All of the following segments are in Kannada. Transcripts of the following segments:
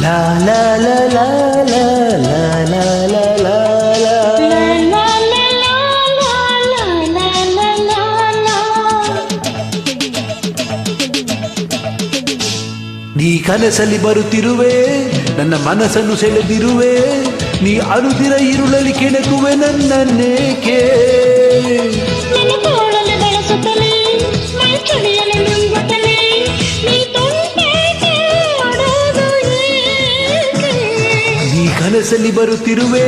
ಲಾ ಲಾ ಲಾ ಲಾ ಲಾ ಲಾ ಲಾ ಲಾ ಲಾ ಲಾ. ನೀ ಕನಸಲ್ಲಿ ಬರುತ್ತಿರುವೆ, ನನ್ನ ಮನಸ್ಸನ್ನು ಸೆಳೆದಿರುವೆ, ನೀ ಅನುದಿನ ಇರುಳಲ್ಲಿ ಕೆಣಕುವೆ ನನ್ನನ್ನೇಕೆ. ನೀ ಕನಸಲ್ಲಿ ಬರುತ್ತಿರುವೆ,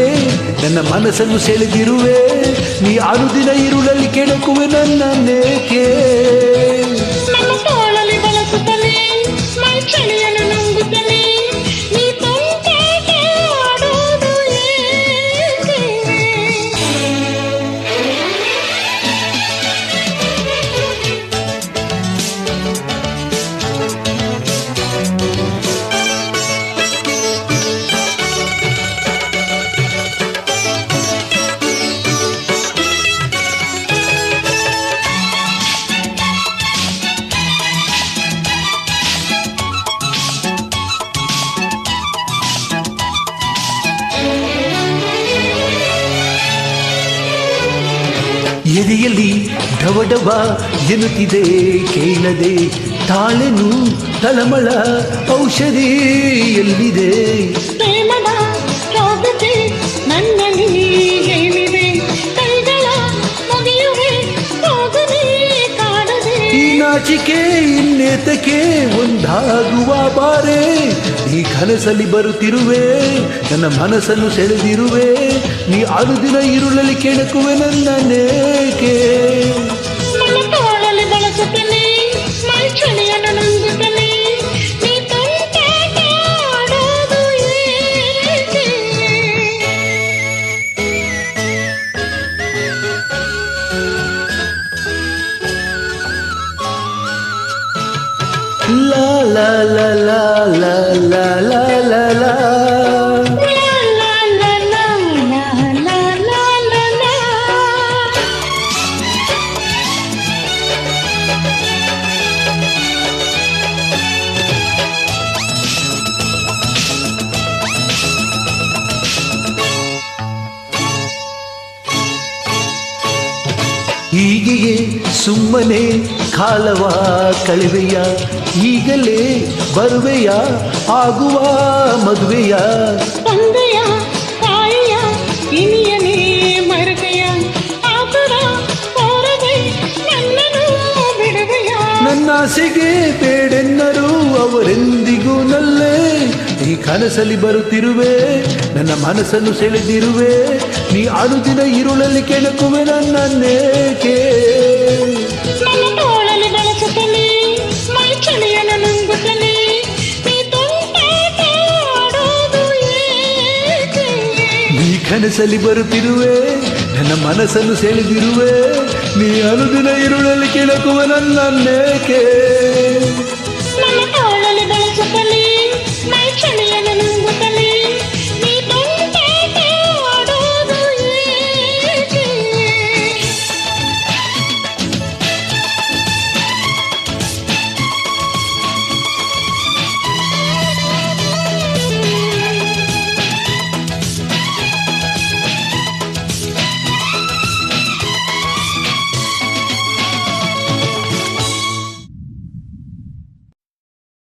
ನನ್ನ ಮನಸ್ಸನ್ನು ಸೆಳೆದಿರುವೆ, ನೀ ಅನುದಿನ ಇರುಳಲ್ಲಿ ಕೆಣಕುವೆ ನನ್ನನ್ನೇಕೆ. ಎದೆಯಲ್ಲಿ ಢವಢವ ಎನ್ನುತ್ತಿದೆ ಕೇಳದೆ, ತಾಳೆನು ತಳಮಳ ಔಷಧಿ ಎಲ್ಲಿದೆ. ಈ ನಾಚಿಕೆ ಇನ್ನೇತಕ್ಕೆ ಒಂದಾಗುವ ಬಾರೆ. ನೀ ಕನಸಲ್ಲಿ ಬರುತ್ತಿರುವೆ, ನನ್ನ ಮನಸ್ಸನ್ನು ಸೆಳೆದಿರುವೆ, ನೀ ಅನುದಿನ ಇರುಳಲ್ಲಿ ಕೆಣಕುವೆ ನನ್ನನ್ನೇಕೆ. ಲಾ ಲಾ ಲಾ ಲಾ ಲಾ ಲಾ ಲಾ ಲಾ ಲಾ. ಹೀಗೆಯೇ ಸುಮ್ಮನೆ ಕಾಲವ ಕಳೆವೆಯ, ಈಗಲೇ ಬರುವೆಯ ಆಗುವ ಮದುವೆಯ. ತಂದೆಯ ತಾಯಿಯ ಇನಿಯನೇ ಮರುವೆಯ, ಆತರ ತೋರದೆ ನನ್ನನ್ನು ಬಿಡುವೆಯ. ನನ್ನಾಸೆಗೆ ಬೇಡೆನ್ನರು ಅವರೆಂದಿಗೂ ನಲ್ಲೆ. ಈ ಕನಸಲ್ಲಿ ಬರುತ್ತಿರುವೆ, ನನ್ನ ಮನಸ್ಸನ್ನು ಸೆಳೆದಿರುವೆ, ನೀ ಅನುದಿನ ಇರುಳಲ್ಲಿ ಕೆಣಕುವೆ ನನ್ನನ್ನೇಕೆ. ನನ್ನ ತೋಳಲ್ಲಿ ಬಳಸುತ್ತಲೇ ಮೈ ಚಳಿಯನ್ನು ನುಂಗುತ್ತಲೇ, ನೀ ತುಂಟಾಟ ಆಡೋದು ಏಕೆ. ನೀ ಕನಸಲ್ಲಿ ಬರುತ್ತಿರುವೆ, ನನ್ನ ಮನಸ್ಸನ್ನು ಸೆಳೆದಿರುವೆ, ನೀ ಅನುದಿನ ಇರುಳಲ್ಲಿ ಕೆಣಕುವೆ ನನ್ನನ್ನೇಕೆ.